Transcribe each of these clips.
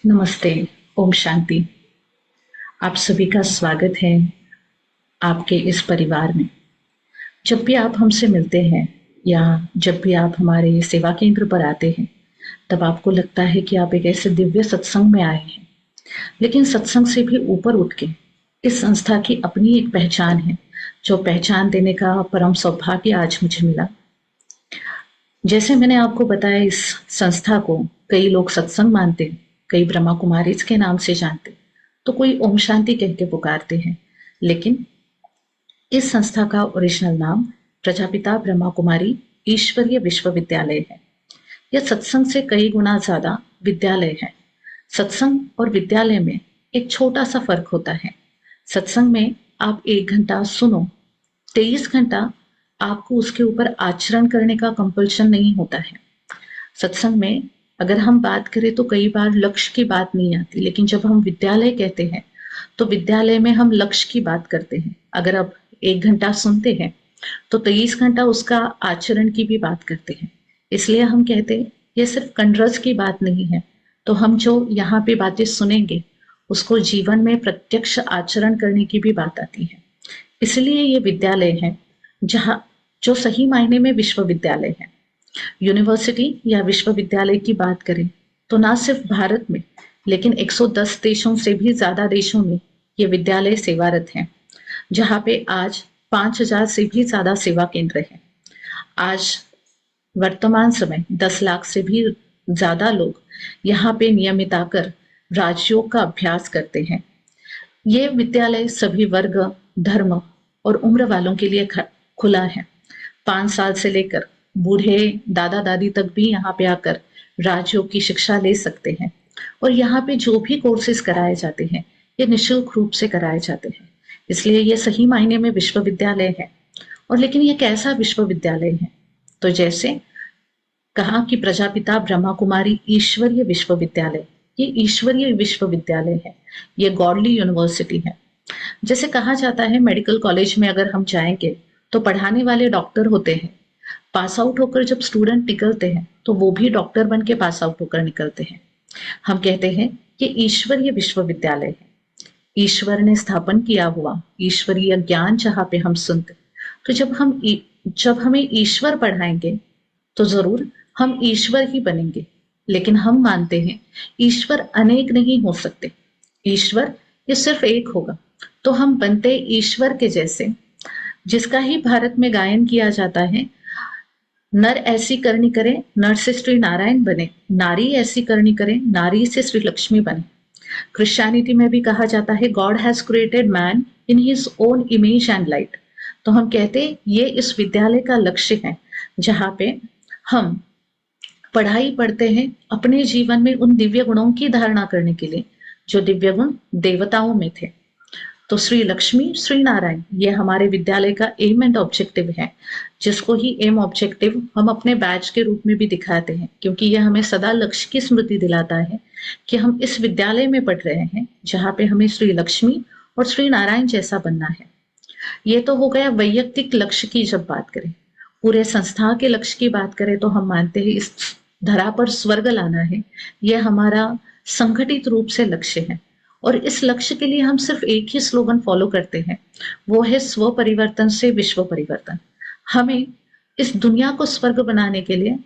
नमस्ते। ओम शांति। आप सभी का स्वागत है आपके इस परिवार में। जब भी आप हमसे मिलते हैं या जब भी आप हमारे सेवा केंद्र पर आते हैं, तब आपको लगता है कि आप एक ऐसे दिव्य सत्संग में आए हैं। लेकिन सत्संग से भी ऊपर उठ के इस संस्था की अपनी एक पहचान है, जो पहचान देने का परम सौभाग्य आज मुझे मिला। जैसे मैंने आपको बताया, इस संस्था को कई लोग सत्संग मानते हैं, कई ब्रह्मा कुमारीज के नाम से जानते, तो कोई ओम शांति कह के पुकारते हैं। लेकिन इस संस्था का ओरिजिनल नाम प्रजापिता ब्रह्मा कुमारी ईश्वरीय विश्वविद्यालय है। यह सत्संग से कई गुना ज्यादा विद्यालय है। सत्संग और विद्यालय में एक छोटा सा फर्क होता है। सत्संग में आप 1 घंटा सुनो, 23 घंटा आपको उसके ऊपर आचरण करने का कंपल्शन नहीं होता है। सत्संग में अगर हम बात करें तो कई बार लक्ष्य की बात नहीं आती, लेकिन जब हम विद्यालय कहते हैं तो विद्यालय में हम लक्ष्य की बात करते हैं। अगर आप 1 घंटा सुनते हैं तो 23 घंटा उसका आचरण की भी बात करते हैं। इसलिए हम कहते हैं ये सिर्फ कंडरस की बात नहीं है, तो हम जो यहाँ पे बातें सुनेंगे उसको जीवन में प्रत्यक्ष आचरण करने की भी बात आती है। इसलिए ये विद्यालय है जहाँ जो सही मायने में विश्वविद्यालय है। यूनिवर्सिटी या विश्वविद्यालय की बात करें तो ना सिर्फ भारत में, लेकिन 110 देशों से भी ज्यादा देशों में ये विद्यालय सेवारत हैं, जहाँ पे आज 5,000 से भी ज्यादा सेवा केंद्र हैं। आज वर्तमान समय 10 लाख से भी ज्यादा लोग यहाँ पे नियमित आकर राजयोग का अभ्यास करते हैं। ये विद्यालय सभी वर्ग, धर्म और उम्र वालों के लिए खुला है। 5 साल से लेकर बूढ़े दादा दादी तक भी यहाँ पे आकर राजयोग की शिक्षा ले सकते हैं। और यहाँ पे जो भी कोर्सेज कराए जाते हैं ये निशुल्क रूप से कराए जाते हैं। इसलिए ये सही मायने में विश्वविद्यालय है। और लेकिन ये कैसा विश्वविद्यालय है? तो जैसे कहा कि प्रजापिता ब्रह्मा कुमारी ईश्वरीय विश्वविद्यालय, ये ईश्वरीय विश्वविद्यालय है, ये गॉडली यूनिवर्सिटी है। जैसे कहा जाता है मेडिकल कॉलेज में अगर हम जाएंगे तो पढ़ाने वाले डॉक्टर होते हैं, पास आउट होकर जब स्टूडेंट निकलते हैं तो वो भी डॉक्टर बन के पास आउट होकर निकलते हैं। हम कहते हैं कि ईश्वरीय विश्वविद्यालय है, ईश्वर ने स्थापन किया हुआ ईश्वरीय ज्ञान जहाँ पे हम सुनते। तो जब हमें ईश्वर पढ़ाएंगे तो जरूर हम ईश्वर ही बनेंगे। लेकिन हम मानते हैं ईश्वर अनेक नहीं हो सकते, ईश्वर ये सिर्फ एक होगा। तो हम बनते ईश्वर के जैसे, जिसका ही भारत में गायन किया जाता है, नर ऐसी करनी करे नर से श्री नारायण बने, नारी ऐसी करनी करे नारी से श्री लक्ष्मी बने। क्रिश्चियनिटी में भी कहा जाता है God has created man in his own image and light. तो हम कहते हैं ये इस विद्यालय का लक्ष्य है, जहाँ पे हम पढ़ाई पढ़ते हैं अपने जीवन में उन दिव्य गुणों की धारणा करने के लिए जो दिव्य गुण देवताओं में थे। तो श्री लक्ष्मी श्री नारायण ये हमारे विद्यालय का एम एंड ऑब्जेक्टिव है, जिसको ही एम ऑब्जेक्टिव हम अपने बैच के रूप में भी दिखाते हैं, क्योंकि यह हमें सदा लक्ष्य की स्मृति दिलाता है कि हम इस विद्यालय में पढ़ रहे हैं जहाँ पे हमें श्री लक्ष्मी और श्री नारायण जैसा बनना है। ये तो हो गया वैयक्तिक लक्ष्य की। जब बात करें पूरे संस्था के लक्ष्य की बात करें तो हम मानते हैं इस धरा पर स्वर्ग लाना है, यह हमारा संगठित रूप से लक्ष्य है। और इस लक्ष्य के लिए हम सिर्फ एक ही स्लोगन फॉलो करते हैं, वो है स्व परिवर्तन से विश्व परिवर्तन। हमें इस दुनिया को स्वर्ग बनाने के लिए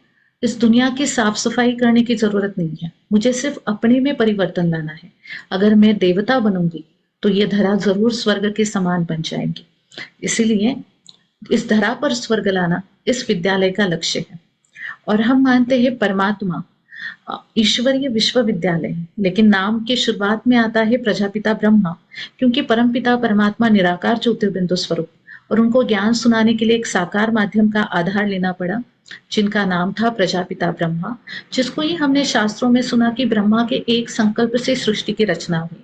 इस दुनिया की साफ सफाई करने की जरूरत नहीं है, मुझे सिर्फ अपने में परिवर्तन लाना है। अगर मैं देवता बनूंगी तो ये धरा जरूर स्वर्ग के समान बन जाएगी। इसीलिए इस धरा पर स्वर्ग लाना इस विद्यालय का लक्ष्य है। और हम मानते हैं परमात्मा ईश्वरीय विश्वविद्यालय, लेकिन नाम के शुरुआत में आता है प्रजापिता ब्रह्मा, क्योंकि परमपिता परमात्मा निराकार ज्योतिर्बिंदु स्वरूप, और उनको ज्ञान सुनाने के लिए एक साकार माध्यम का आधार लेना पड़ा, जिनका नाम था प्रजापिता ब्रह्मा, जिसको ही हमने शास्त्रों में सुना कि ब्रह्मा के एक संकल्प से सृष्टि की रचना हुई।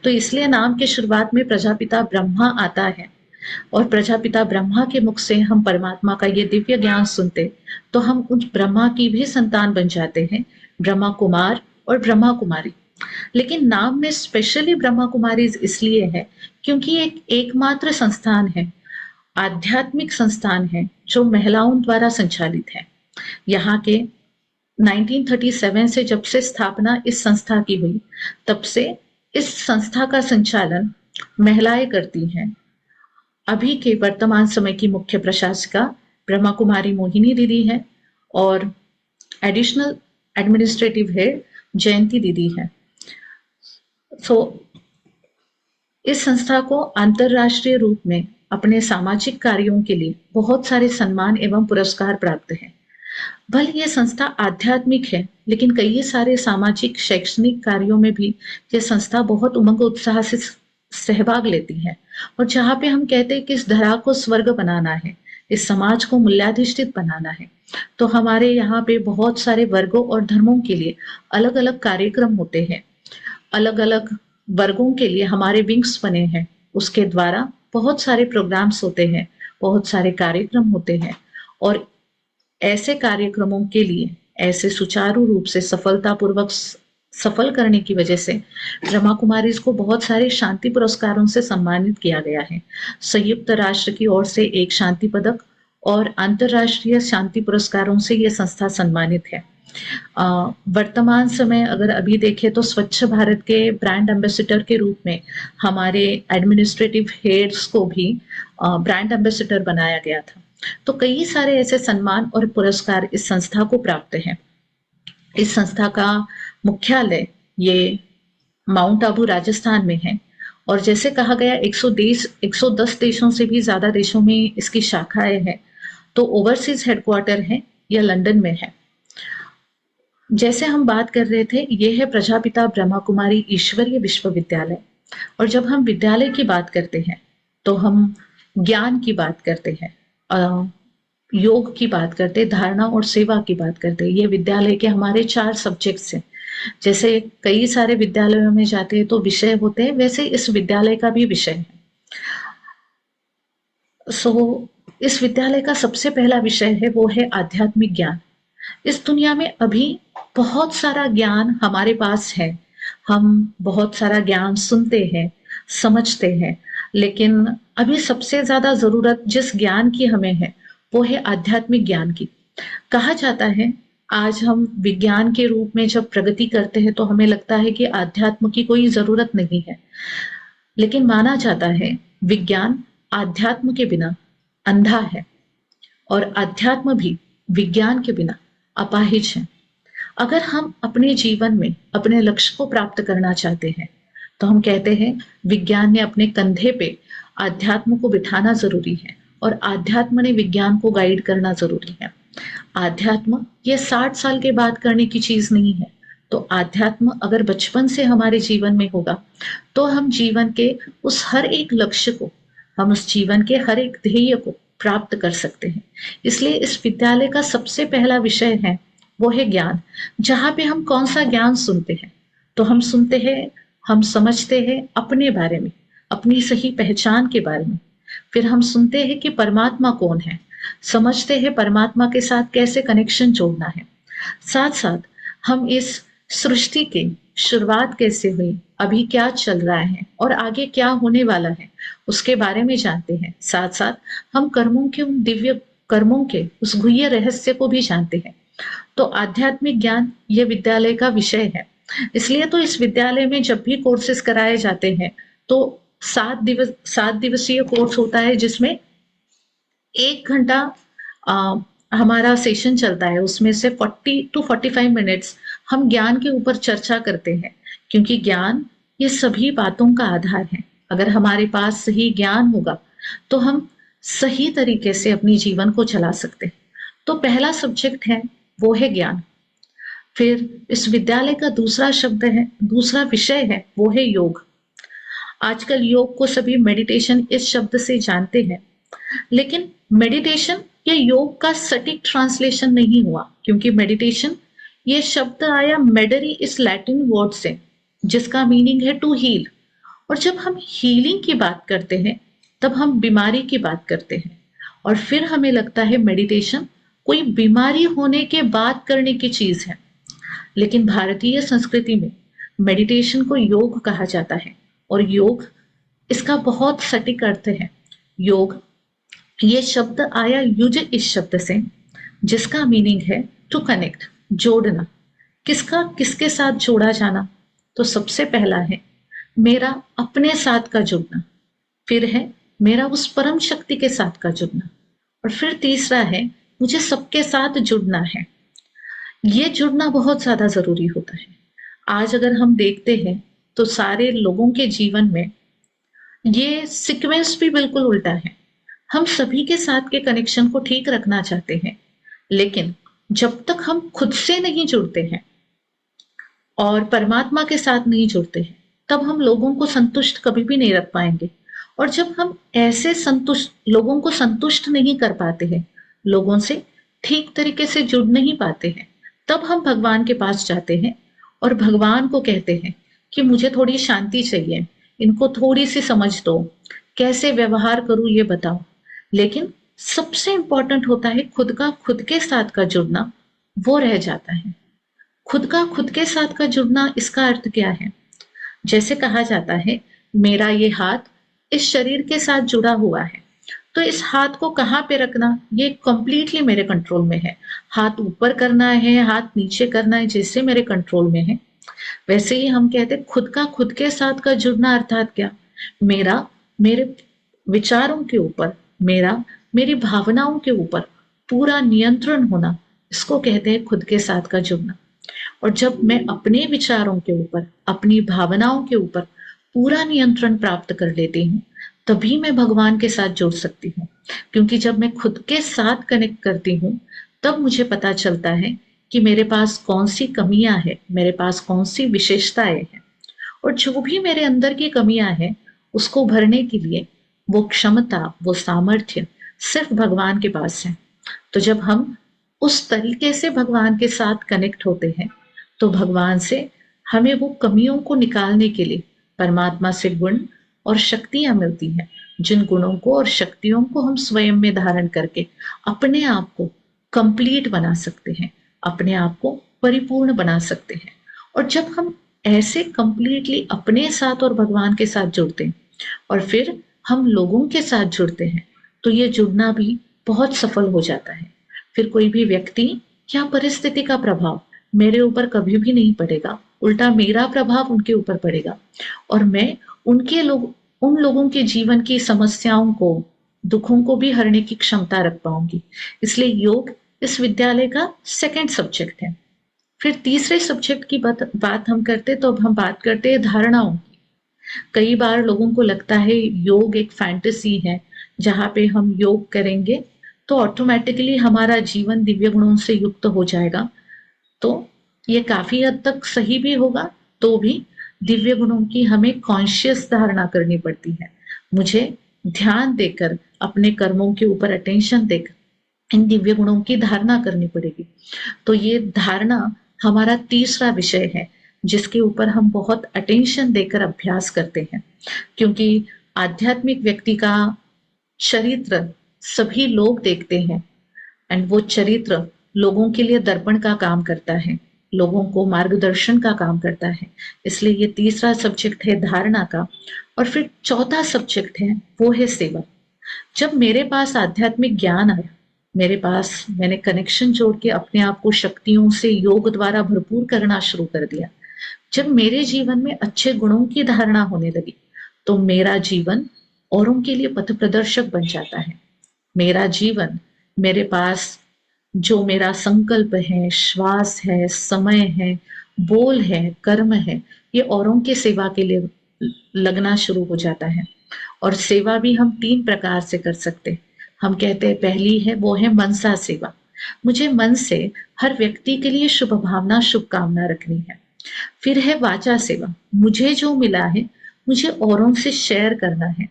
तो इसलिए नाम के शुरुआत में प्रजापिता ब्रह्मा आता है। और प्रजापिता ब्रह्मा के मुख से हम परमात्मा का ये दिव्य ज्ञान सुनते तो हम उस ब्रह्मा की भी संतान बन जाते हैं, ब्रह्मा कुमार और ब्रह्मा कुमारी। लेकिन नाम में स्पेशली ब्रह्मा कुमारी इसलिए है क्योंकि एक एकमात्र संस्थान है, आध्यात्मिक संस्थान है, जो महिलाओं द्वारा संचालित है। यहाँ के 1937 से जब से स्थापना इस संस्था की हुई, तब से इस संस्था का संचालन महिलाएं करती हैं। अभी के वर्तमान समय की मुख्य प्रशासिका ब्रह्मा कुमारी मोहिनी दीदी है और एडिशनल एडमिनिस्ट्रेटिव हेड जयंती दीदी है। सो इस संस्था को अंतरराष्ट्रीय रूप में अपने सामाजिक कार्यों के लिए बहुत सारे सम्मान एवं पुरस्कार प्राप्त हैं। भले ये संस्था आध्यात्मिक है, लेकिन कई सारे सामाजिक शैक्षणिक कार्यों में भी ये संस्था बहुत उमंग उत्साह से सहभाग लेती है। और जहाँ पे हम कहते हैं कि इस धरा को स्वर्ग बनाना है, इस समाज को मूल्याधिष्ठित बनाना है, तो हमारे यहाँ पे बहुत सारे वर्गों और धर्मों के लिए अलग अलग कार्यक्रम होते हैं। अलग अलग वर्गों के लिए हमारे विंग्स बने हैं, उसके द्वारा बहुत सारे प्रोग्राम्स होते हैं, बहुत सारे कार्यक्रम होते हैं। और ऐसे कार्यक्रमों के लिए ऐसे सुचारू रूप से सफलतापूर्वक सफल करने की वजह से ब्रह्मा कुमारीज को बहुत सारे शांति पुरस्कारों से सम्मानित किया गया है। संयुक्त राष्ट्र की ओर से एक शांति पदक और अंतरराष्ट्रीय शांति पुरस्कारों से यह संस्था सम्मानित है। वर्तमान समय अगर अभी देखें तो स्वच्छ भारत के ब्रांड एम्बेसडर के रूप में हमारे एडमिनिस्ट्रेटिव हेड्स को भी ब्रांड एम्बेसडर बनाया गया था। तो कई सारे ऐसे सम्मान और पुरस्कार इस संस्था को प्राप्त हैं। इस संस्था का मुख्यालय ये माउंट आबू राजस्थान में है और जैसे कहा गया 110 देशों से भी ज्यादा देशों में इसकी शाखाएं हैं। तो ओवरसीज हेडक्वार्टर है या लंदन में है। जैसे हम बात कर रहे थे, ये है प्रजापिता ब्रह्मा कुमारी ईश्वरीय विश्वविद्यालय। और जब हम विद्यालय की बात करते हैं तो हम ज्ञान की बात करते हैं, योग की बात करते, धारणा और सेवा की बात करते। ये विद्यालय के हमारे 4 सब्जेक्ट्स हैं। जैसे कई सारे विद्यालयों में जाते हैं तो विषय होते हैं, वैसे इस विद्यालय का भी विषय है। इस विद्यालय का सबसे पहला विषय है वो है आध्यात्मिक ज्ञान। इस दुनिया में अभी बहुत सारा ज्ञान हमारे पास है, हम बहुत सारा ज्ञान सुनते हैं, समझते हैं, लेकिन अभी सबसे ज्यादा जरूरत जिस ज्ञान की हमें है वो है आध्यात्मिक ज्ञान की। कहा जाता है आज हम विज्ञान के रूप में जब प्रगति करते हैं तो हमें लगता है कि आध्यात्म की कोई जरूरत नहीं है, लेकिन माना जाता है विज्ञान आध्यात्म के बिना अंधा है और अध्यात्म भी विज्ञान के बिना अपाहिज है। अगर हम अपने जीवन में अपने लक्ष्य को प्राप्त करना चाहते हैं तो हम कहते हैं विज्ञान ने अपने कंधे पे आध्यात्म को बिठाना जरूरी है और आध्यात्म ने विज्ञान को गाइड करना जरूरी है। आध्यात्म ये 60 साल के बाद करने की चीज नहीं है। तो आध्यात्म अगर बचपन से हमारे जीवन में होगा तो हम जीवन के उस हर एक लक्ष्य को, हम उस जीवन के हर एक ध्येय को प्राप्त कर सकते हैं। इसलिए इस विद्यालय का सबसे पहला विषय है वो है ज्ञान। जहाँ पे हम कौन सा ज्ञान सुनते हैं, तो हम सुनते हैं, हम समझते हैं अपने बारे में, अपनी सही पहचान के बारे में। फिर हम सुनते हैं कि परमात्मा कौन है, समझते हैं परमात्मा के साथ कैसे कनेक्शन जोड़ना है। साथ साथ हम इस सृष्टि के शुरुआत कैसे हुई, अभी क्या चल रहा है और आगे क्या होने वाला है उसके बारे में जानते हैं। साथ साथ हम कर्मों के, उन दिव्य कर्मों के उस गुह्य रहस्य को भी जानते हैं। तो आध्यात्मिक ज्ञान ये विद्यालय का विषय है। इसलिए तो इस विद्यालय में जब भी कोर्सेज कराए जाते हैं तो 7 दिवसीय कोर्स होता है, जिसमें 1 घंटा हमारा सेशन चलता है। उसमें से 40 to 45 मिनट्स हम ज्ञान के ऊपर चर्चा करते हैं, क्योंकि ज्ञान ये सभी बातों का आधार है। अगर हमारे पास सही ज्ञान होगा तो हम सही तरीके से अपनी जीवन को चला सकते हैं। तो पहला सब्जेक्ट है वो है ज्ञान। फिर इस विद्यालय का दूसरा विषय है वो है योग। आजकल योग को सभी मेडिटेशन इस शब्द से जानते हैं, लेकिन मेडिटेशन या योग का सटीक ट्रांसलेशन नहीं हुआ, क्योंकि मेडिटेशन ये शब्द आया मेडरी इस लैटिन वर्ड से, जिसका मीनिंग है टू हील। और जब हम हीलिंग की बात करते हैं तब हम बीमारी की बात करते हैं, और फिर हमें लगता है मेडिटेशन कोई बीमारी होने के बाद करने की चीज है। लेकिन भारतीय संस्कृति में मेडिटेशन को योग कहा जाता है, और योग इसका बहुत सटीक अर्थ है। योग ये शब्द आया युज इस शब्द से, जिसका मीनिंग है टू कनेक्ट, जोड़ना, किसका किसके साथ जोड़ा जाना। तो सबसे पहला है मेरा अपने साथ का जुड़ना, फिर है मेरा उस परम शक्ति के साथ का जुड़ना, और फिर तीसरा है मुझे सबके साथ जुड़ना है। ये जुड़ना बहुत ज्यादा जरूरी होता है। आज अगर हम देखते हैं तो सारे लोगों के जीवन में ये सीक्वेंस भी बिल्कुल उल्टा है। हम सभी के साथ के कनेक्शन को ठीक रखना चाहते हैं, लेकिन जब तक हम खुद से नहीं जुड़ते हैं और परमात्मा के साथ नहीं जुड़ते हैं, तब हम लोगों को संतुष्ट कभी भी नहीं रख पाएंगे। और जब हम ऐसे संतुष्ट लोगों को संतुष्ट नहीं कर पाते हैं, लोगों से ठीक तरीके से जुड़ नहीं पाते हैं, तब हम भगवान के पास जाते हैं और भगवान को कहते हैं कि मुझे थोड़ी शांति चाहिए, इनको थोड़ी सी समझ दो, कैसे व्यवहार करूं ये बताओ। लेकिन सबसे इंपॉर्टेंट होता है खुद का खुद के साथ का जुड़ना, वो रह जाता है। खुद का खुद के साथ का जुड़ना, इसका अर्थ क्या है? जैसे कहा जाता है मेरा ये हाथ इस शरीर के साथ जुड़ा हुआ है, तो इस हाथ को कहाँ पे रखना ये कंप्लीटली मेरे कंट्रोल में है। हाथ ऊपर करना है, हाथ नीचे करना है, जैसे मेरे कंट्रोल में है। वैसे ही हम कहते हैं खुद का खुद के साथ का जुड़ना अर्थात क्या? मेरा मेरे विचारों के ऊपर, मेरा मेरी भावनाओं के ऊपर पूरा नियंत्रण होना, इसको कहते हैं खुद के साथ का जुड़ना। और जब मैं अपने विचारों के ऊपर, अपनी भावनाओं के ऊपर पूरा नियंत्रण प्राप्त कर लेती हूँ, तभी मैं भगवान के साथ जुड़ सकती हूँ। क्योंकि जब मैं खुद के साथ कनेक्ट करती हूँ, तब मुझे पता चलता है कि मेरे पास कौन सी कमियां हैं, मेरे पास कौन सी विशेषताएं हैं, और जो भी मेरे अंदर की कमियां हैं उसको भरने के लिए वो क्षमता, वो सामर्थ्य सिर्फ भगवान के पास है। तो जब हम उस तरीके से भगवान के साथ कनेक्ट होते हैं, तो भगवान से हमें वो कमियों को निकालने के लिए परमात्मा से गुण और शक्तियां मिलती हैं, जिन गुणों को और शक्तियों को हम स्वयं में धारण करके अपने आप को कंप्लीट बना सकते हैं, अपने आप को परिपूर्ण बना सकते हैं। और जब हम ऐसे कंप्लीटली अपने साथ और भगवान के साथ जुड़ते हैं और फिर हम लोगों के साथ जुड़ते हैं, तो ये जुड़ना भी बहुत सफल हो जाता है। फिर कोई भी व्यक्ति या परिस्थिति का प्रभाव मेरे ऊपर कभी भी नहीं पड़ेगा, उल्टा मेरा प्रभाव उनके ऊपर पड़ेगा, और मैं उन लोगों के जीवन की समस्याओं को, दुखों को भी हरने की क्षमता रख पाऊंगी। इसलिए योग इस विद्यालय का सेकंड सब्जेक्ट है। फिर तीसरे सब्जेक्ट की बात हम करते, तो अब हम बात करते हैं धारणाओं की। कई बार लोगों को लगता है योग एक फैंटेसी है, जहां पे हम योग करेंगे तो ऑटोमेटिकली हमारा जीवन दिव्य गुणों से युक्त हो जाएगा। तो ये काफी हद तक सही भी होगा, तो भी दिव्य गुणों की हमें कॉन्शियस धारणा करनी पड़ती है। मुझे ध्यान देकर, अपने कर्मों के ऊपर अटेंशन देकर इन दिव्य गुणों की धारणा करनी पड़ेगी। तो ये धारणा हमारा तीसरा विषय है, जिसके ऊपर हम बहुत अटेंशन देकर अभ्यास करते हैं। क्योंकि आध्यात्मिक व्यक्ति का चरित्र सभी लोग देखते हैं, एंड वो चरित्र लोगों के लिए दर्पण का काम करता है, लोगों को मार्गदर्शन का काम करता है। इसलिए ये तीसरा सब्जेक्ट है धारणा का। और फिर चौथा सब्जेक्ट है वो है सेवा। जब मेरे पास आध्यात्मिक ज्ञान आया, मेरे पास मैंने कनेक्शन जोड़ के अपने आप को शक्तियों से योग द्वारा भरपूर करना शुरू कर दिया, जब मेरे जीवन में अच्छे गुणों की धारणा होने लगी, तो मेरा जीवन औरों के लिए पथ प्रदर्शक बन जाता है। मेरा जीवन, मेरे पास जो मेरा संकल्प है, श्वास है, समय है, बोल है, कर्म है, ये औरों के सेवा के लिए लगना शुरू हो जाता है। और सेवा भी हम तीन प्रकार से कर सकते हैं। हम कहते हैं पहली है वो है मनसा सेवा। मुझे मन से हर व्यक्ति के लिए शुभ भावना, शुभकामना रखनी है। फिर है वाचा सेवा, मुझे जो मिला है मुझे औरों से शेयर करना है।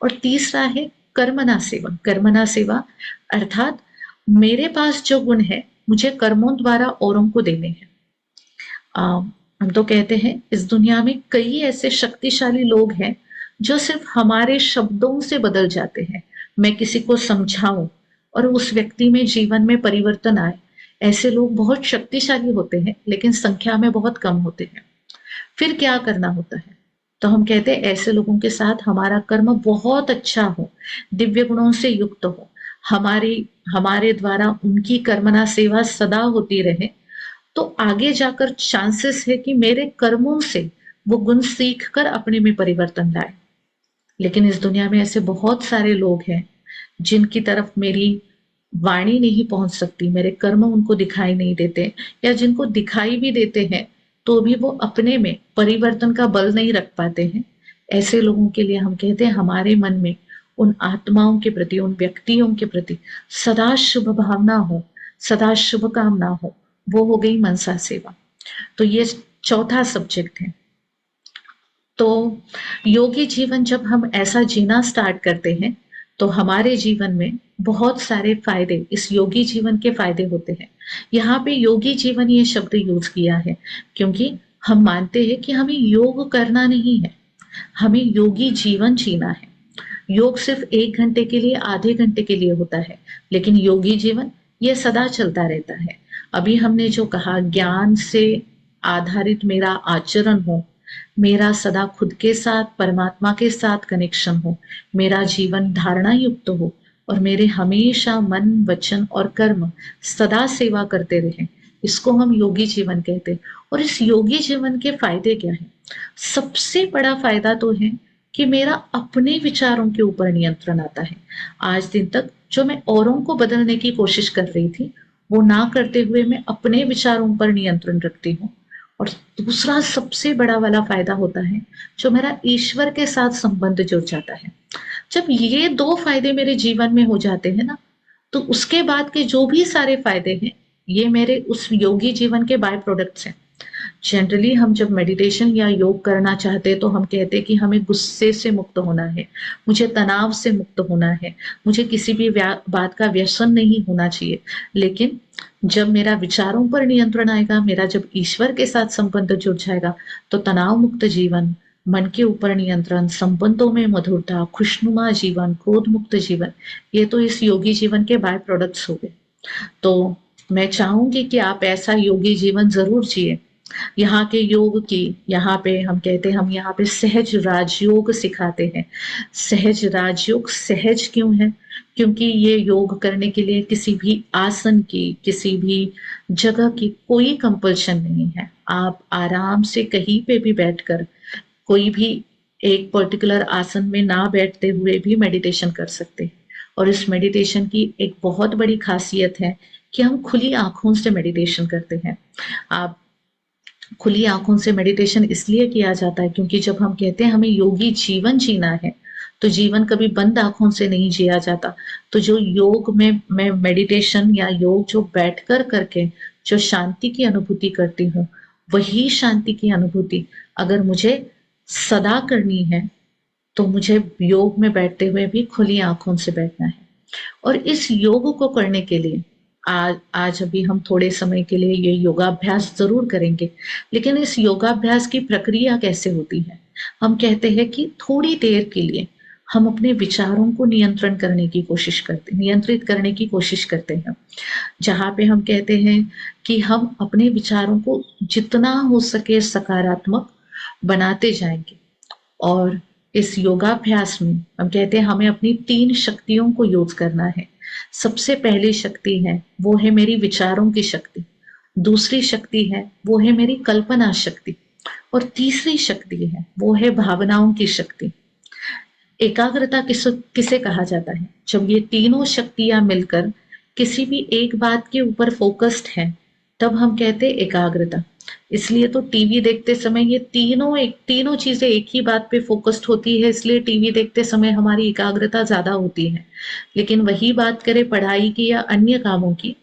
और तीसरा है कर्मणा सेवा। कर्मणा सेवा अर्थात मेरे पास जो गुण है मुझे कर्मों द्वारा औरों को देने हैं। हम तो कहते हैं इस दुनिया में कई ऐसे शक्तिशाली लोग हैं जो सिर्फ हमारे शब्दों से बदल जाते हैं। मैं किसी को समझाऊं और उस व्यक्ति में जीवन में परिवर्तन आए, ऐसे लोग बहुत शक्तिशाली होते हैं, लेकिन संख्या में बहुत कम होते हैं। फिर क्या करना होता है? तो हम कहते हैं ऐसे लोगों के साथ हमारा कर्म बहुत अच्छा हो, दिव्य गुणों से युक्त हो, हमारे द्वारा उनकी कर्मणा सेवा सदा होती रहे, तो आगे जाकर चांसेस है कि मेरे कर्मों से वो गुण सीख कर अपने में परिवर्तन लाए। लेकिन इस दुनिया में ऐसे बहुत सारे लोग हैं जिनकी तरफ मेरी वाणी नहीं पहुंच सकती, मेरे कर्म उनको दिखाई नहीं देते, या जिनको दिखाई भी देते हैं तो भी वो अपने में परिवर्तन का बल नहीं रख पाते हैं। ऐसे लोगों के लिए हम कहते हैं हमारे मन में उन आत्माओं के प्रति, उन व्यक्तियों के प्रति सदा शुभ भावना हो, सदा शुभ कामना हो। वो हो गई मनसा सेवा। तो ये चौथा सब्जेक्ट है। तो योगी जीवन जब हम ऐसा जीना स्टार्ट करते हैं तो हमारे जीवन में बहुत सारे फायदे, इस योगी जीवन के फायदे होते हैं। यहाँ पे योगी जीवन ये शब्द यूज किया है क्योंकि हम मानते हैं कि हमें योग करना नहीं है, हमें योगी जीवन जीना है। योग सिर्फ 1 घंटे के लिए, आधे घंटे के लिए होता है, लेकिन योगी जीवन ये सदा चलता रहता है। अभी हमने जो कहा, ज्ञान से आधारित मेरा आचरण हो, मेरा सदा खुद के साथ, परमात्मा के साथ कनेक्शन हो, मेरा जीवन धारणा युक्त हो और मेरे हमेशा मन, वचन और कर्म सदा सेवा करते रहे, इसको हम योगी जीवन कहते हैं। और इस योगी जीवन के फायदे क्या है? सबसे बड़ा फायदा तो है कि मेरा अपने विचारों के ऊपर नियंत्रण आता है। आज दिन तक जो मैं औरों को बदलने की कोशिश कर रही थी, वो ना करते हुए मैं अपने विचारों पर नियंत्रण रखती हूँ। और दूसरा सबसे बड़ा वाला फायदा होता है जो मेरा ईश्वर के साथ संबंध जुड़ जाता है। जब ये 2 फायदे मेरे जीवन में हो जाते हैं ना, तो उसके बाद के जो भी सारे फायदे हैं, ये मेरे उस योगी जीवन के बाय प्रोडक्ट्स हैं। जनरली हम जब मेडिटेशन या योग करना चाहते हैं तो हम कहते हैं कि हमें गुस्से से मुक्त होना है, मुझे तनाव से मुक्त होना है, मुझे किसी भी बात का व्यसन नहीं होना चाहिए। लेकिन जब मेरा विचारों पर नियंत्रण आएगा, मेरा जब ईश्वर के साथ संबंध जुड़ जाएगा, तो तनाव मुक्त जीवन, मन के ऊपर नियंत्रण, संबंधों में मधुरता, खुशनुमा जीवन, क्रोध मुक्त जीवन, ये तो इस योगी जीवन के बाय प्रोडक्ट्स हो गए। तो मैं चाहूंगी कि आप ऐसा योगी जीवन जरूर जिए। यहाँ के योग की, यहाँ पे हम कहते हैं, हम यहाँ पे सहज राजयोग सिखाते हैं। सहज राजयोग सहज क्यों है? क्योंकि ये योग करने के लिए किसी भी आसन की, किसी भी जगह की कोई कंपल्शन नहीं है। आप आराम से कहीं पे भी बैठकर, कोई भी एक पर्टिकुलर आसन में ना बैठते हुए भी मेडिटेशन कर सकते हैं। और इस मेडिटेशन की एक बहुत बड़ी खासियत है कि हम खुली आंखों से मेडिटेशन करते हैं। आप खुली आंखों से मेडिटेशन इसलिए किया जाता है क्योंकि जब हम कहते हैं हमें योगी जीवन जीना है, तो जीवन कभी बंद आंखों से नहीं जिया जाता। तो जो योग में मैं मेडिटेशन या योग जो बैठकर करके जो शांति की अनुभूति करती हूँ, वही शांति की अनुभूति अगर मुझे सदा करनी है तो मुझे योग में बैठते हुए भी खुली आंखों से बैठना है। और इस योग को करने के लिए आज अभी हम थोड़े समय के लिए ये योगाभ्यास जरूर करेंगे। लेकिन इस योगाभ्यास की प्रक्रिया कैसे होती है? हम कहते हैं कि थोड़ी देर के लिए हम अपने विचारों को नियंत्रित करने की कोशिश करते हैं। जहाँ पे हम कहते हैं कि हम अपने विचारों को जितना हो सके सकारात्मक बनाते जाएंगे। और इस योगाभ्यास में हम कहते हैं हमें अपनी 3 शक्तियों को यूज करना है। सबसे पहली शक्ति है वो है मेरी विचारों की शक्ति, दूसरी शक्ति है वो है मेरी कल्पना शक्ति, और तीसरी शक्ति है वो है भावनाओं की शक्ति। एकाग्रता किसे कहा जाता है? जब ये तीनों शक्तियां मिलकर किसी भी एक बात के ऊपर फोकस्ड है, तब हम कहते हैं एकाग्रता। इसलिए तो टीवी देखते समय ये तीनों चीजें एक ही बात पे फोकस्ड होती है, इसलिए टीवी देखते समय हमारी एकाग्रता ज्यादा होती है। लेकिन वही बात करें पढ़ाई की या अन्य कामों की,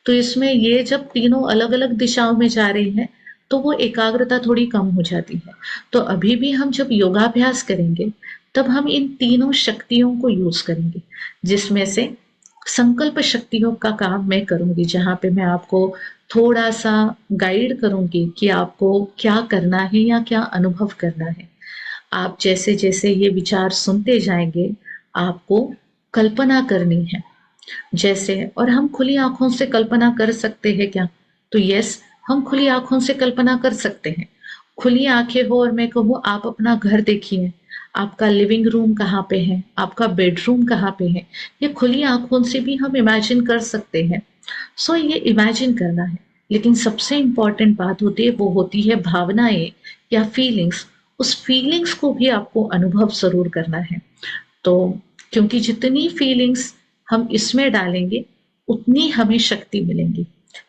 तो इसमें ये जब तीनों अलग अलग दिशाओं में जा रही हैं तो वो एकाग्रता थोड़ी कम हो जाती है। तो अभी भी हम जब योगाभ्यास करेंगे तब हम इन तीनों शक्तियों को यूज करेंगे, जिसमें से संकल्प शक्तियों का काम मैं करूंगी, जहां पे मैं आपको थोड़ा सा गाइड करूंगी कि आपको क्या करना है या क्या अनुभव करना है। आप जैसे जैसे ये विचार सुनते जाएंगे, आपको कल्पना करनी है जैसे। और हम खुली आंखों से कल्पना कर सकते हैं क्या? तो यस, हम खुली आंखों से कल्पना कर सकते हैं। खुली आंखें हो और मैं कहूँ आप अपना घर देखिए, आपका लिविंग रूम कहाँ पे है, आपका बेडरूम कहाँ पे है, ये खुली आंखों से भी हम इमेजिन कर सकते हैं। सो ये इमेजिन करना है। लेकिन सबसे इम्पॉर्टेंट बात होती है वो होती है भावनाएं या फीलिंग्स। उस फीलिंग्स को भी आपको अनुभव ज़रूर करना है। तो क्योंकि जितनी फीलिंग्स हम इसमें डालेंगे उतनी हमें शक्ति मिलेंगी।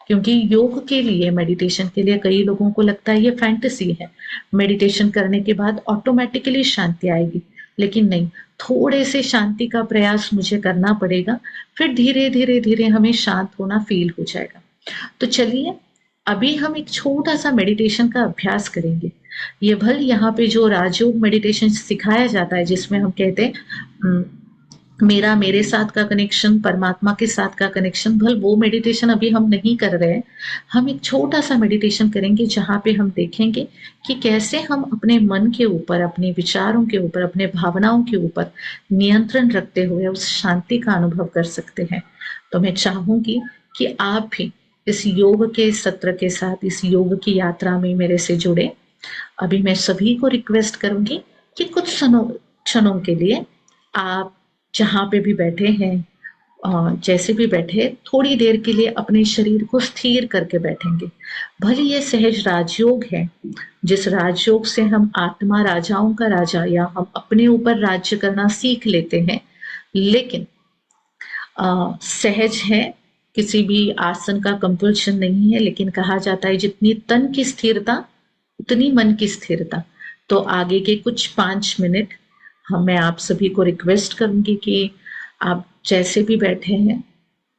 क्योंकि योग के लिए, मेडिटेशन के लिए कई लोगों को लगता है ये फैंटेसी है, मेडिटेशन करने के बाद ऑटोमेटिकली शांति आएगी, लेकिन नहीं, थोड़े से शांति का प्रयास मुझे करना पड़ेगा, फिर धीरे धीरे धीरे हमें शांत होना फील हो जाएगा। तो चलिए अभी हम एक छोटा सा मेडिटेशन का अभ्यास करेंगे। ये भल यहाँ पे जो राजयोग मेडिटेशन सिखाया जाता है जिसमें हम कहते हैं मेरा मेरे साथ का कनेक्शन, परमात्मा के साथ का कनेक्शन, भल वो मेडिटेशन अभी हम नहीं कर रहे हैं। हम एक छोटा सा मेडिटेशन करेंगे जहाँ पे हम देखेंगे कि कैसे हम अपने मन के ऊपर, अपने विचारों के ऊपर, अपने भावनाओं के ऊपर नियंत्रण रखते हुए उस शांति का अनुभव कर सकते हैं। तो मैं चाहूंगी कि आप भी इस योग के सत्र के साथ, इस योग की यात्रा में मेरे से जुड़े। अभी मैं सभी को रिक्वेस्ट करूंगी कि कुछ क्षणों के लिए आप जहाँ पे भी बैठे हैं, जैसे भी बैठे, थोड़ी देर के लिए अपने शरीर को स्थिर करके बैठेंगे। भले ये सहज राजयोग है, जिस राजयोग से हम आत्मा राजाओं का राजा या हम अपने ऊपर राज्य करना सीख लेते हैं, लेकिन सहज है, किसी भी आसन का कंपल्शन नहीं है, लेकिन कहा जाता है जितनी तन की स्थिरता उतनी मन की स्थिरता। तो आगे के कुछ 5 मिनट मैं आप सभी को रिक्वेस्ट करूंगी कि आप जैसे भी बैठे हैं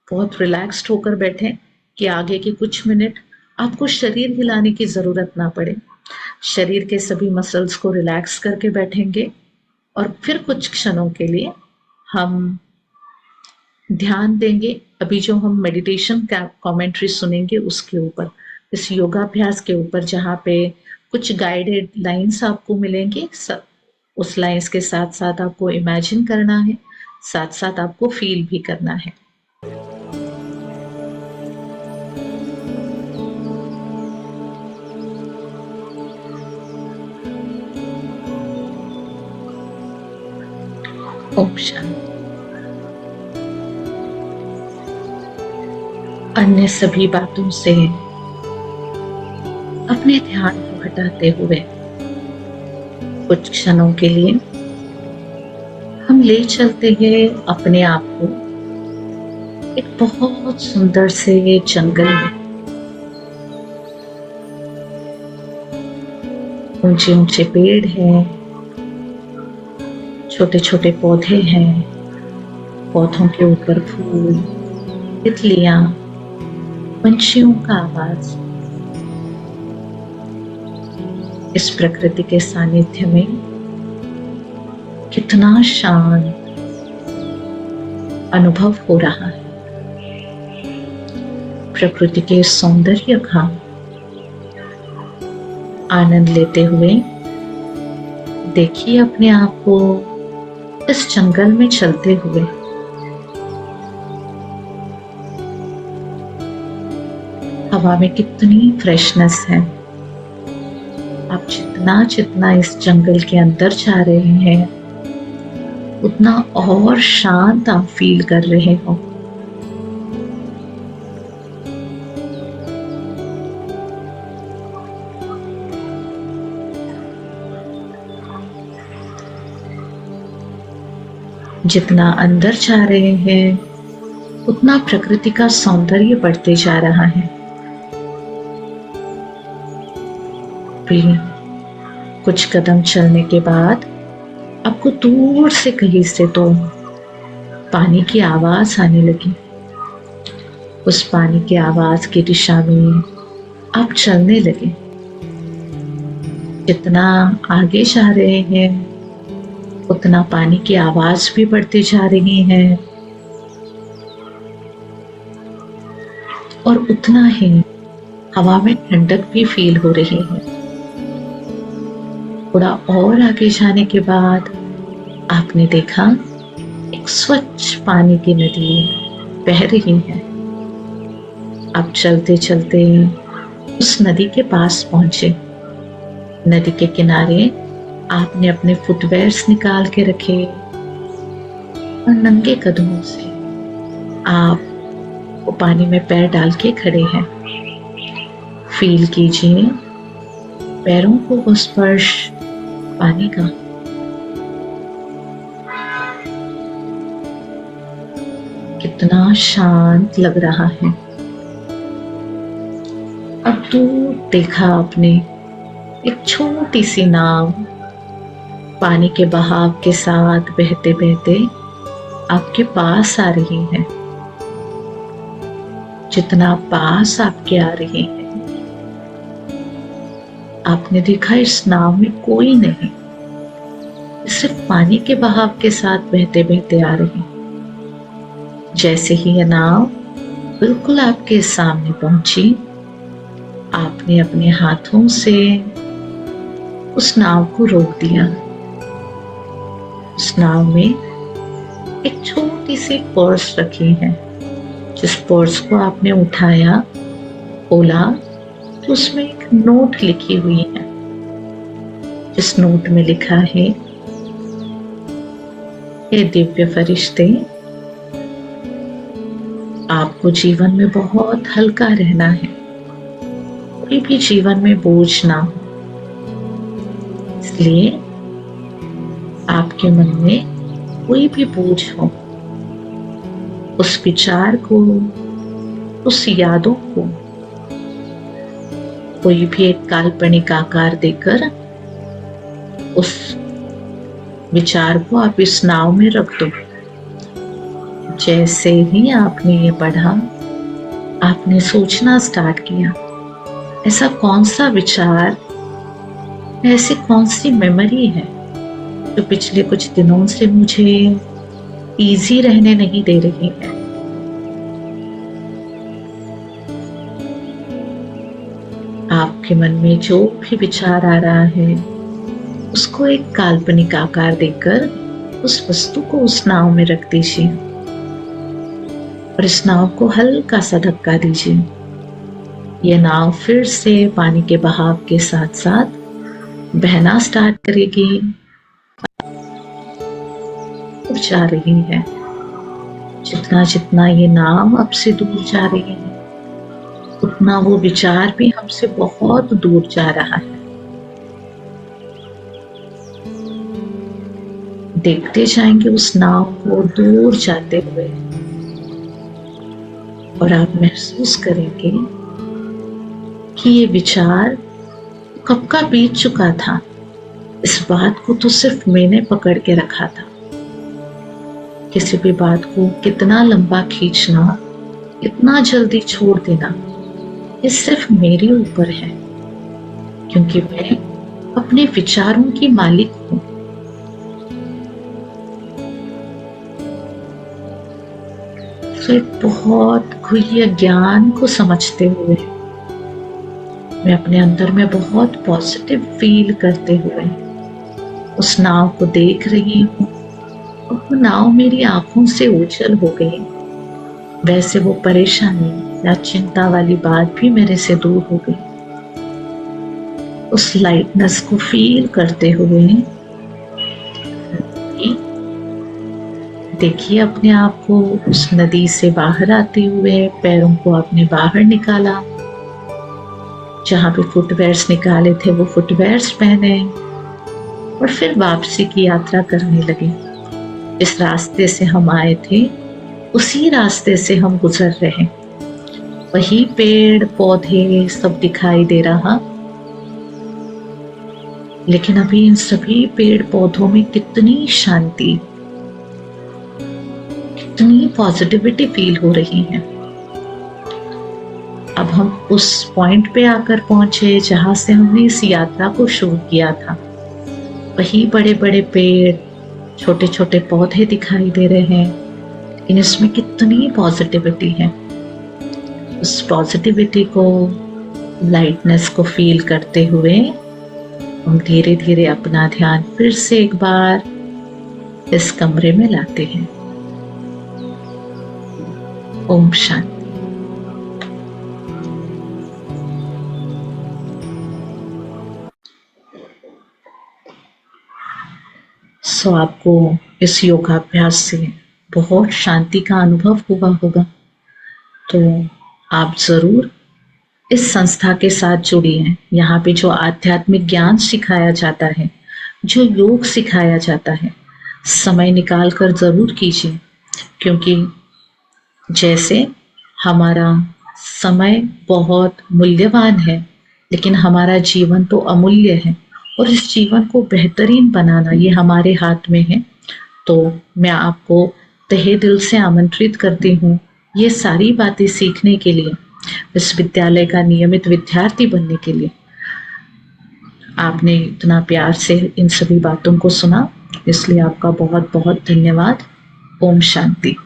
बहुत रिलैक्स्ड होकर बैठें, कि आगे के कुछ मिनट आपको शरीर हिलाने की ज़रूरत ना पड़े। शरीर के सभी मसल्स को रिलैक्स करके बैठेंगे और फिर कुछ क्षणों के लिए हम ध्यान देंगे अभी जो हम मेडिटेशन का कमेंट्री सुनेंगे उसके ऊपर, इस योगाभ्यास के ऊपर, जहाँ पे कुछ गाइडेड लाइंस आपको मिलेंगे। उस लाइंस के साथ साथ आपको इमेजिन करना है, साथ साथ आपको फील भी करना है। ओम शांति। अन्य सभी बातों से अपने ध्यान को हटाते हुए कुछ क्षणों के लिए हम ले चलते हैं अपने आप को एक बहुत सुंदर से जंगल में। ऊंचे ऊंचे पेड़ हैं, छोटे छोटे पौधे हैं, पौधों के ऊपर फूल, तितलियां, पंछियों का आवाज। इस प्रकृति के सानिध्य में कितना शांत अनुभव हो रहा है। प्रकृति के सौंदर्य का आनंद लेते हुए देखिए अपने आप को इस जंगल में चलते हुए। हवा में कितनी फ्रेशनेस है। आप जितना जितना इस जंगल के अंदर जा रहे हैं उतना और शांत आप फील कर रहे हो। जितना अंदर जा रहे हैं उतना प्रकृति का सौंदर्य बढ़ते जा रहा है। फिर कुछ कदम चलने के बाद आपको दूर से कहीं से तो पानी की आवाज आने लगी। उस पानी की आवाज की दिशा में आप चलने लगे। जितना आगे जा रहे हैं उतना पानी की आवाज भी बढ़ती जा रही है और उतना ही हवा में ठंडक भी फील हो रही है। थोड़ा और आगे जाने के बाद आपने देखा एक स्वच्छ पानी की नदी बह रही है। आप चलते चलते उस नदी के पास पहुंचे। नदी के किनारे आपने अपने फुटवेयर्स निकाल के रखे और नंगे कदमों से आप वो पानी में पैर डाल के खड़े हैं। फील कीजिए पैरों को वो स्पर्श पानी का। कितना शांत लग रहा है। अब दूर देखा आपने एक छोटी सी नाव पानी के बहाव के साथ बहते बहते आपके पास आ रही है। जितना पास आपके आ रही है, आपने देखा इस नाव में कोई नहीं, सिर्फ पानी के बहाव के साथ बहते बहते आ रही। जैसे ही यह नाव बिल्कुल आपके सामने पहुंची, आपने अपने हाथों से उस नाव को रोक दिया। उस नाव में एक छोटी सी पर्स रखी है। जिस पर्स को आपने उठाया, खोला तो उसमें एक नोट लिखी हुई है। इस नोट में लिखा है, हे दिव्य फरिश्ते, आपको जीवन में बहुत हल्का रहना है। कोई भी जीवन में बोझ ना हो। इसलिए आपके मन में कोई भी बोझ हो, उस विचार को, उस यादों को कोई भी एक काल्पनिक आकार देकर उस विचार को आप इस नाव में रख दो। जैसे ही आपने ये पढ़ा, आपने सोचना स्टार्ट किया, ऐसा कौन सा विचार, ऐसी कौन सी मेमोरी है जो पिछले कुछ दिनों से मुझे इजी रहने नहीं दे रही है। आपके मन में जो भी विचार आ रहा है, उसको एक काल्पनिक आकार देकर उस वस्तु को उस नाव में रख दीजिए और इस नाव को हल्का सा धक्का दीजिए। यह नाव फिर से पानी के बहाव के साथ साथ बहना स्टार्ट करेगी। दूर जा रही है। जितना जितना ये नाव आपसे दूर जा रही है, उतना वो विचार भी हमसे बहुत दूर जा रहा है। देखते जाएंगे उस नाव को दूर जाते हुए और आप महसूस करेंगे कि ये विचार कब का बीत चुका था। इस बात को तो सिर्फ मैंने पकड़ के रखा था। किसी भी बात को कितना लंबा खींचना, इतना जल्दी छोड़ देना, ये सिर्फ मेरे ऊपर है, क्योंकि मैं अपने विचारों की मालिक हूं। तो एक बहुत खुले ज्ञान को समझते हुए, मैं अपने अंदर में बहुत पॉजिटिव फील करते हुए उस नाव को देख रही हूँ। और वो नाव मेरी आंखों से ओझल हो गई। वैसे वो परेशानी या चिंता वाली बात भी मेरे से दूर हो गई। उस लाइटनेस को फील करते हुए देखिए अपने आप को उस नदी से बाहर आते हुए। पैरों को आपने बाहर निकाला, जहां पे फुटवेयर्स निकाले थे वो फुटवेयर्स पहने और फिर वापसी की यात्रा करने लगे। इस रास्ते से हम आए थे, उसी रास्ते से हम गुजर रहे। वही पेड़ पौधे सब दिखाई दे रहा, लेकिन अभी इन सभी पेड़ पौधों में कितनी शांति, कितनी पॉजिटिविटी फील हो रही है। अब हम उस पॉइंट पे आकर पहुंचे जहां से हमने इस यात्रा को शुरू किया था। वही बड़े बड़े पेड़, छोटे छोटे पौधे दिखाई दे रहे हैं, लेकिन इसमें कितनी पॉजिटिविटी है। उस पॉजिटिविटी को, लाइटनेस को फील करते हुए हम धीरे धीरे अपना ध्यान फिर से एक बार इस कमरे में लाते हैं। ओम शांति। सो आपको इस योगाभ्यास से बहुत शांति का अनुभव हुआ होगा, तो आप जरूर इस संस्था के साथ जुड़ी हैं। यहाँ पे जो आध्यात्मिक ज्ञान सिखाया जाता है, जो योग सिखाया जाता है, समय निकाल कर ज़रूर कीजिए, क्योंकि जैसे हमारा समय बहुत मूल्यवान है, लेकिन हमारा जीवन तो अमूल्य है और इस जीवन को बेहतरीन बनाना ये हमारे हाथ में है। तो मैं आपको तहे दिल से आमंत्रित करती हूँ ये सारी बातें सीखने के लिए, विश्वविद्यालय का नियमित विद्यार्थी बनने के लिए। आपने इतना प्यार से इन सभी बातों को सुना, इसलिए आपका बहुत बहुत धन्यवाद। ओम शांति।